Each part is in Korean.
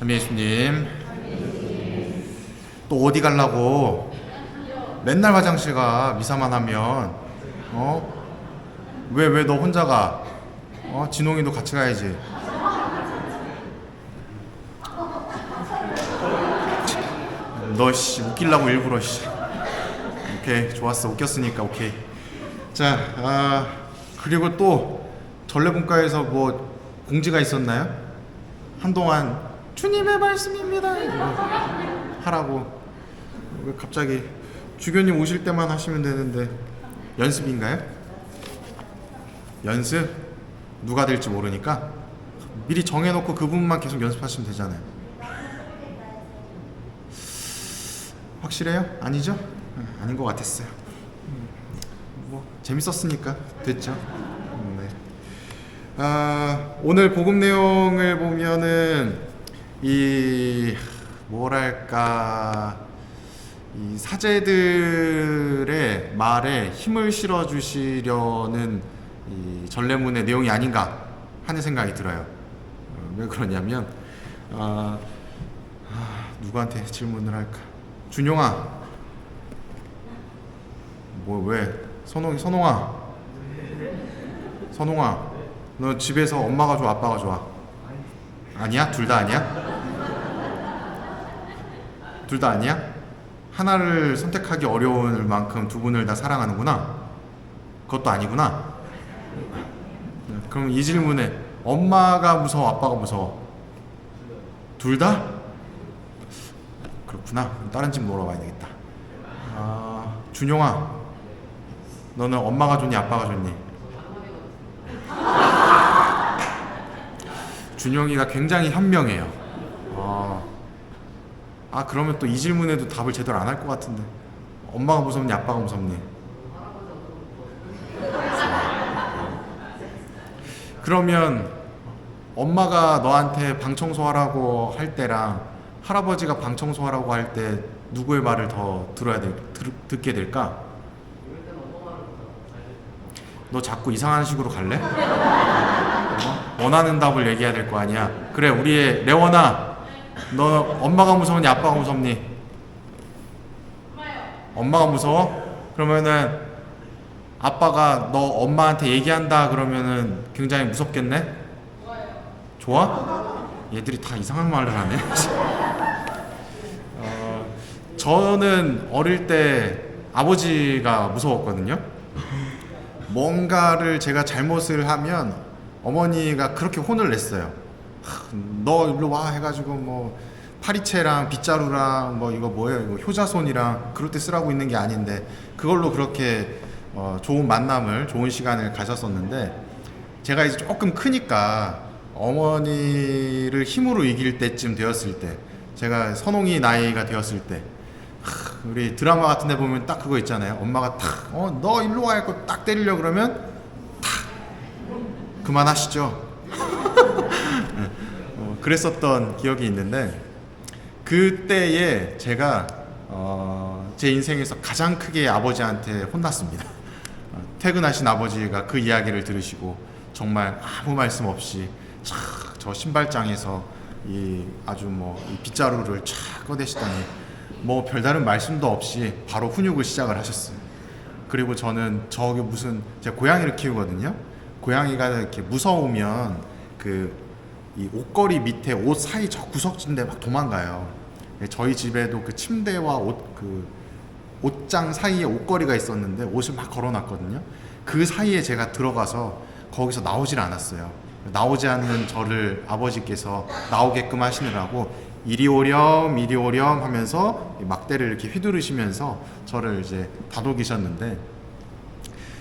찬미 예수님, 또 어디 가려고? 맨날 화장실 가. 미사만 하면. 왜 너 혼자 가? 진홍이도 같이 가야지. 너 웃기려고 일부러 오케이, 좋았어. 웃겼으니까 오케이. 자, 그리고 또 전래분과에서 뭐 공지가 있었나요? 한동안 주님의 말씀입니다 이거 하라고. 왜 갑자기 주교님 오실 때만 하시면 되는데 연습인가요? 연습? 누가 될지 모르니까 미리 정해놓고 그분만 계속 연습하시면 되잖아요. 확실해요? 아니죠? 아닌 것 같았어요. 뭐 재밌었으니까 됐죠. 네. 오늘 복음 내용을 보면은 이 뭐랄까, 이 사제들의 말에 힘을 실어 주시려는 이 전례문의 내용이 아닌가 하는 생각이 들어요. 왜 그러냐면 누구한테 질문을 할까? 준용아, 뭐 왜? 선홍아, 너 집에서 엄마가 좋아, 아빠가 좋아? 아니야? 둘 다 아니야? 둘 다 아니야? 하나를 선택하기 어려울 만큼 두 분을 다 사랑하는구나? 그것도 아니구나? 그럼 이 질문에 엄마가 무서워, 아빠가 무서워? 둘 다? 그렇구나. 다른 집 물어봐야 되겠다. 준용아, 너는 엄마가 좋니, 아빠가 좋니? 준용이가 굉장히 현명해요. 그러면 또 이 질문에도 답을 제대로 안 할 것 같은데. 엄마가 무섭니, 아빠가 무섭니? 그러면 엄마가 너한테 방 청소하라고 할 때랑 할아버지가 방 청소하라고 할 때 누구의 말을 더 듣게 될까? 너 자꾸 이상한 식으로 갈래? 원하는 답을 얘기해야 될 거 아니야. 그래, 우리의 레원아, 너 엄마가 무서우니 아빠가 무섭니? 엄마가 무서워? 그러면은 아빠가 너 엄마한테 얘기한다 그러면은 굉장히 무섭겠네? 좋아? 얘들이 다 이상한 말을 하네. 저는 어릴 때 아버지가 무서웠거든요. 뭔가를 제가 잘못을 하면 어머니가 그렇게 혼을 냈어요. 너 일로 와 해가지고 뭐 파리채랑 빗자루랑 뭐 이거 뭐예요, 이거 효자손이랑 그럴 때 쓰라고 있는 게 아닌데 그걸로 그렇게 좋은 만남을, 좋은 시간을 가졌었는데, 제가 이제 조금 크니까 어머니를 힘으로 이길 때쯤 되었을 때, 제가 선홍이 나이가 되었을 때, 우리 드라마 같은 데 보면 딱 그거 있잖아요. 엄마가 탁 너 일로 와 했고 딱 때리려고 그러면 탁 그만하시죠. 그랬었던 기억이 있는데, 그때에 제가 제 인생에서 가장 크게 아버지한테 혼났습니다. 퇴근하신 아버지가 그 이야기를 들으시고 정말 아무 말씀 없이 저 신발장에서 이 빗자루를 촥 꺼내시더니 뭐 별다른 말씀도 없이 바로 훈육을 시작을 하셨어요. 그리고 저는 저기 제가 고양이를 키우거든요. 고양이가 이렇게 무서우면 이 옷걸이 밑에 옷 사이 저 구석진데 막 도망가요. 저희 집에도 그 침대와 옷장 사이에 옷걸이가 있었는데 옷을 막 걸어놨거든요. 그 사이에 제가 들어가서 거기서 나오질 않았어요. 나오지 않는 저를 아버지께서 나오게끔 하시느라고 이리 오렴 하면서 막대를 이렇게 휘두르시면서 저를 이제 다독이셨는데,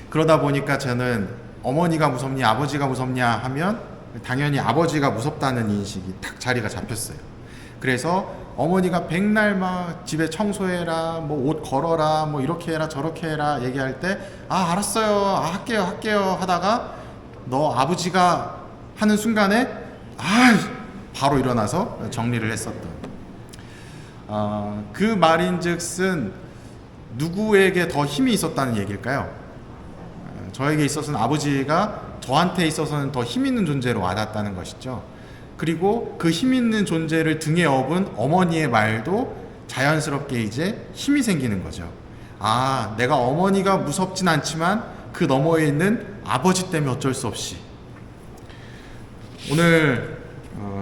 그러다 보니까 저는 어머니가 무섭냐 아버지가 무섭냐 하면 당연히 아버지가 무섭다는 인식이 딱 자리가 잡혔어요. 그래서 어머니가 백날 막 집에 청소해라, 뭐 옷 걸어라, 뭐 이렇게 해라 저렇게 해라 얘기할 때 알았어요, 할게요 하다가 너 아버지가 하는 순간에 바로 일어나서 정리를 했었던 그 말인즉슨 누구에게 더 힘이 있었다는 얘기일까요? 저에게 있어서는 아버지가 저한테 있어서는 더 힘 있는 존재로 와닿았다는 것이죠. 그리고 그 힘 있는 존재를 등에 업은 어머니의 말도 자연스럽게 이제 힘이 생기는 거죠. 아, 내가 어머니가 무섭진 않지만 그 너머에 있는 아버지 때문에 어쩔 수 없이. 오늘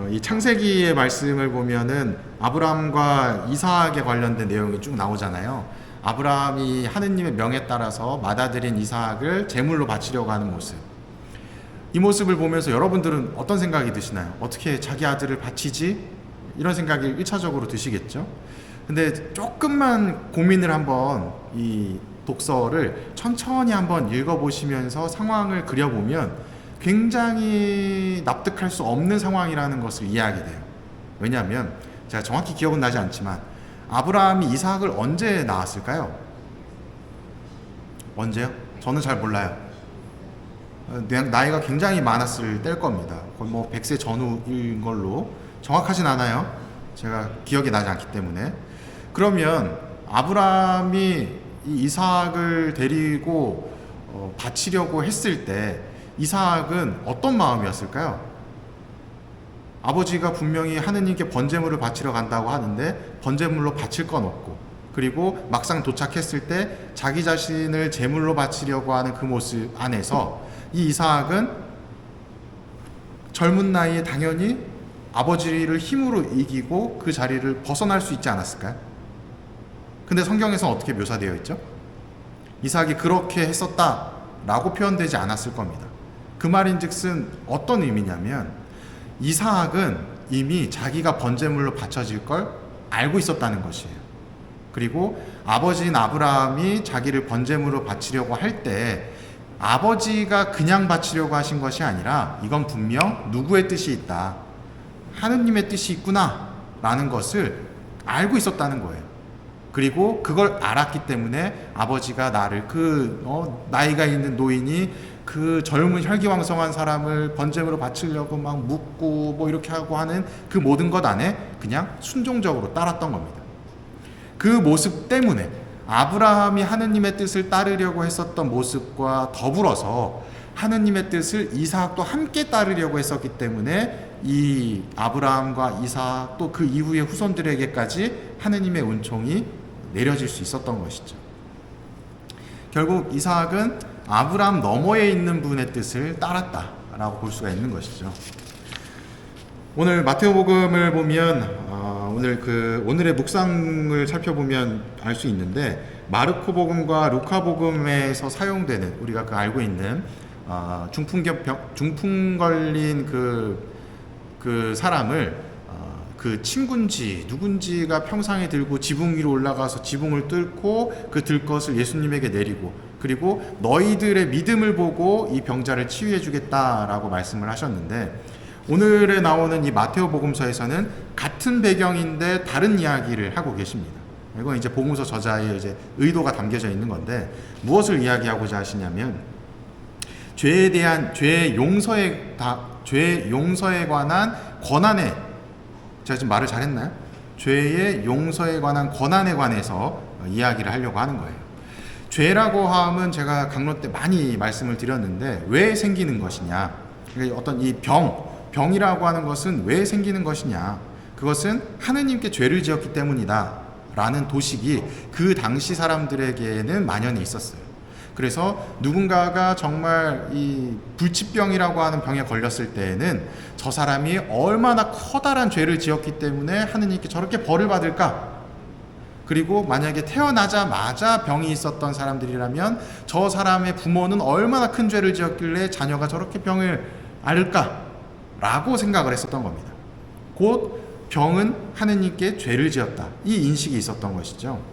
이 창세기의 말씀을 보면은 아브라함과 이삭에 관련된 내용이 쭉 나오잖아요. 아브라함이 하느님의 명에 따라서 맏아들인 이삭을 제물로 바치려고 하는 모습. 이 모습을 보면서 여러분들은 어떤 생각이 드시나요? 어떻게 자기 아들을 바치지? 이런 생각이 1차적으로 드시겠죠? 근데 조금만 고민을 한번 이 독서를 천천히 한번 읽어보시면서 상황을 그려보면 굉장히 납득할 수 없는 상황이라는 것을 이해하게 돼요. 왜냐하면 제가 정확히 기억은 나지 않지만 아브라함이 이삭을 언제 낳았을까요? 언제요? 저는 잘 몰라요. 나이가 굉장히 많았을 때일 겁니다. 거의 뭐 100세 전후인 걸로 정확하진 않아요. 제가 기억이 나지 않기 때문에. 그러면 아브라함이 이 이삭을 데리고 바치려고 했을 때 이삭은 어떤 마음이었을까요? 아버지가 분명히 하느님께 번제물을 바치러 간다고 하는데 번제물로 바칠 건 없고, 그리고 막상 도착했을 때 자기 자신을 제물로 바치려고 하는 그 모습 안에서 이 이삭은 젊은 나이에 당연히 아버지를 힘으로 이기고 그 자리를 벗어날 수 있지 않았을까요? 근데 성경에서는 어떻게 묘사되어 있죠? 이삭이 그렇게 했었다라고 표현되지 않았을 겁니다. 그 말인즉슨 어떤 의미냐면 이삭은 이미 자기가 번제물로 바쳐질 걸 알고 있었다는 것이에요. 그리고 아버지인 아브라함이 자기를 번제물로 바치려고 할 때 아버지가 그냥 바치려고 하신 것이 아니라 이건 분명 누구의 뜻이 있다, 하느님의 뜻이 있구나 라는 것을 알고 있었다는 거예요. 그리고 그걸 알았기 때문에 아버지가 나를 나이가 있는 노인이 그 젊은 혈기왕성한 사람을 번제물로 바치려고 막 묻고 뭐 이렇게 하고 하는 그 모든 것 안에 그냥 순종적으로 따랐던 겁니다. 그 모습 때문에 아브라함이 하느님의 뜻을 따르려고 했었던 모습과 더불어서 하느님의 뜻을 이삭도 함께 따르려고 했었기 때문에 이 아브라함과 이삭 또 그 이후의 후손들에게까지 하느님의 은총이 내려질 수 있었던 것이죠. 결국 이삭은 아브라함 너머에 있는 분의 뜻을 따랐다라고 볼 수가 있는 것이죠. 오늘 마테오복음을 보면 오늘의 묵상을 살펴보면 알 수 있는데 마르코복음과 루카복음에서 사용되는 우리가 알고 있는 중풍 걸린 그 사람을 그 친구인지 누군지가 평상에 들고 지붕 위로 올라가서 지붕을 뚫고 그 들것을 예수님에게 내리고, 그리고 너희들의 믿음을 보고 이 병자를 치유해 주겠다라고 말씀을 하셨는데, 오늘에 나오는 이 마테오 복음서에서는 같은 배경인데 다른 이야기를 하고 계십니다. 이건 이제 복음서 저자의 이제 의도가 담겨져 있는 건데, 무엇을 이야기하고자 하시냐면 죄 용서에 관한 권한에, 제가 지금 말을 잘했나요? 죄의 용서에 관한 권한에 관해서 이야기를 하려고 하는 거예요. 죄라고 함은 제가 강론 때 많이 말씀을 드렸는데 왜 생기는 것이냐, 어떤 이 병이라고 하는 것은 왜 생기는 것이냐, 그것은 하느님께 죄를 지었기 때문이다 라는 도식이 그 당시 사람들에게는 만연해 있었어요. 그래서 누군가가 정말 이 불치병이라고 하는 병에 걸렸을 때에는 저 사람이 얼마나 커다란 죄를 지었기 때문에 하느님께 저렇게 벌을 받을까? 그리고 만약에 태어나자마자 병이 있었던 사람들이라면 저 사람의 부모는 얼마나 큰 죄를 지었길래 자녀가 저렇게 병을 앓을까? 라고 생각을 했었던 겁니다. 곧 병은 하느님께 죄를 지었다, 이 인식이 있었던 것이죠.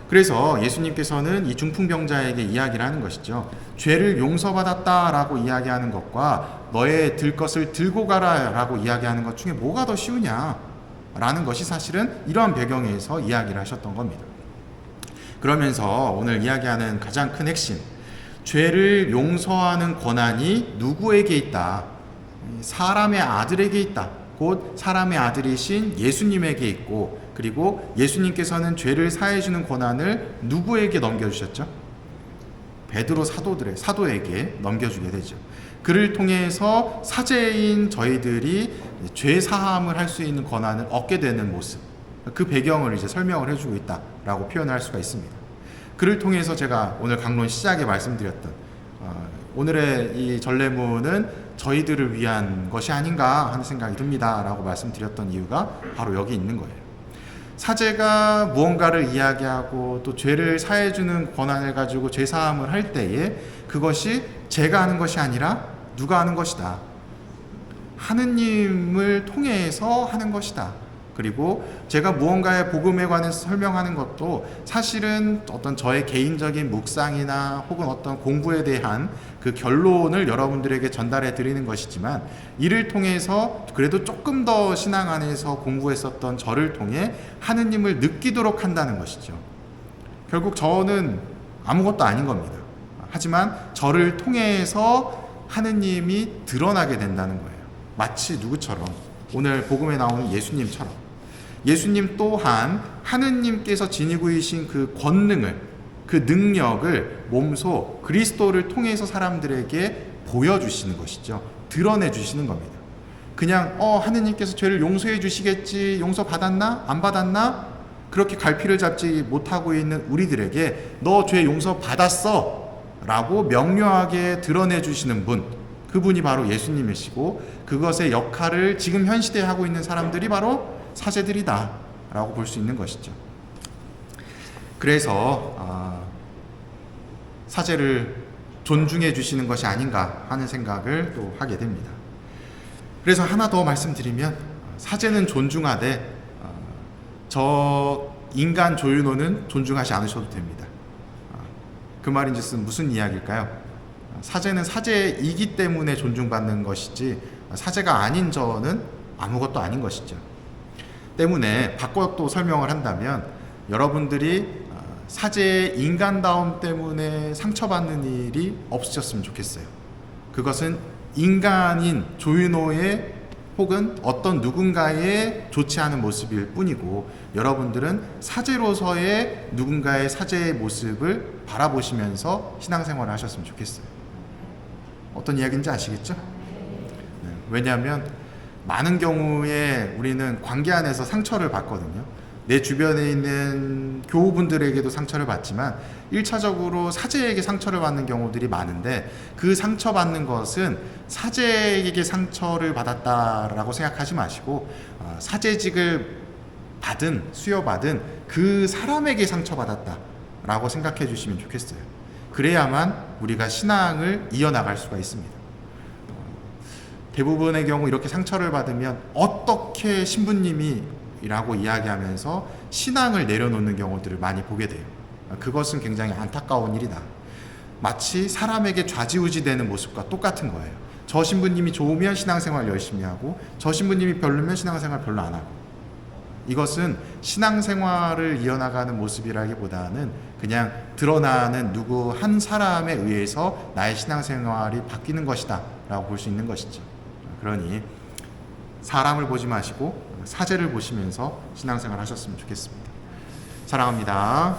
그래서 예수님께서는 이 중풍병자에게 이야기를 하는 것이죠. 죄를 용서받았다라고 이야기하는 것과 너의 들 것을 들고 가라라고 이야기하는 것 중에 뭐가 더 쉬우냐라는 것이 사실은 이러한 배경에서 이야기를 하셨던 겁니다. 그러면서 오늘 이야기하는 가장 큰 핵심, 죄를 용서하는 권한이 누구에게 있다? 사람의 아들에게 있다. 곧 사람의 아들이신 예수님에게 있고, 그리고 예수님께서는 죄를 사해주는 권한을 누구에게 넘겨주셨죠? 베드로 사도에게 넘겨주게 되죠. 그를 통해서 사제인 저희들이 죄 사함을 할 수 있는 권한을 얻게 되는 모습, 그 배경을 이제 설명을 해주고 있다라고 표현할 수가 있습니다. 그를 통해서 제가 오늘 강론 시작에 말씀드렸던 오늘의 이 전례문은 저희들을 위한 것이 아닌가 하는 생각이 듭니다라고 말씀드렸던 이유가 바로 여기 있는 거예요. 사제가 무언가를 이야기하고 또 죄를 사해주는 권한을 가지고 죄 사함을 할 때에 그것이 제가 하는 것이 아니라 누가 하는 것이다. 하느님을 통해서 하는 것이다. 그리고 제가 무언가의 복음에 관해서 설명하는 것도 사실은 어떤 저의 개인적인 묵상이나 혹은 어떤 공부에 대한 그 결론을 여러분들에게 전달해 드리는 것이지만, 이를 통해서 그래도 조금 더 신앙 안에서 공부했었던 저를 통해 하느님을 느끼도록 한다는 것이죠. 결국 저는 아무것도 아닌 겁니다. 하지만 저를 통해서 하느님이 드러나게 된다는 거예요. 마치 누구처럼? 오늘 복음에 나오는 예수님처럼. 예수님 또한 하느님께서 지니고 계신 그 권능을, 그 능력을 몸소 그리스도를 통해서 사람들에게 보여주시는 것이죠. 드러내 주시는 겁니다. 그냥 하느님께서 죄를 용서해 주시겠지, 용서 받았나? 안 받았나? 그렇게 갈피를 잡지 못하고 있는 우리들에게 너 죄 용서 받았어 라고 명료하게 드러내 주시는 분, 그분이 바로 예수님이시고, 그것의 역할을 지금 현 시대에 하고 있는 사람들이 바로 사제들이다 라고 볼 수 있는 것이죠. 그래서 사제를 존중해 주시는 것이 아닌가 하는 생각을 또 하게 됩니다. 그래서 하나 더 말씀드리면, 사제는 존중하되 저 인간 조윤호는 존중하지 않으셔도 됩니다. 그 말인즉슨 무슨 이야기일까요? 사제는 사제이기 때문에 존중받는 것이지 사제가 아닌 저는 아무것도 아닌 것이죠. 때문에 바꿔 또 설명을 한다면, 여러분들이 사제의 인간다움 때문에 상처받는 일이 없으셨으면 좋겠어요. 그것은 인간인 조윤호의 혹은 어떤 누군가의 좋지 않은 모습일 뿐이고, 여러분들은 사제로서의 누군가의 사제의 모습을 바라보시면서 신앙생활을 하셨으면 좋겠어요. 어떤 이야기인지 아시겠죠? 네, 왜냐하면 많은 경우에 우리는 관계 안에서 상처를 받거든요. 내 주변에 있는 교우분들에게도 상처를 받지만 1차적으로 사제에게 상처를 받는 경우들이 많은데, 그 상처받는 것은 사제에게 상처를 받았다라고 생각하지 마시고 사제직을 수여받은 그 사람에게 상처받았다라고 생각해 주시면 좋겠어요. 그래야만 우리가 신앙을 이어나갈 수가 있습니다. 대부분의 경우 이렇게 상처를 받으면 어떻게 신부님이라고 이야기하면서 신앙을 내려놓는 경우들을 많이 보게 돼요. 그것은 굉장히 안타까운 일이다. 마치 사람에게 좌지우지되는 모습과 똑같은 거예요. 저 신부님이 좋으면 신앙생활 열심히 하고, 저 신부님이 별로면 신앙생활 별로 안 하고. 이것은 신앙생활을 이어나가는 모습이라기보다는 그냥 드러나는 누구 한 사람에 의해서 나의 신앙생활이 바뀌는 것이다 라고 볼 수 있는 것이죠. 그러니 사람을 보지 마시고 사제를 보시면서 신앙생활 하셨으면 좋겠습니다. 사랑합니다.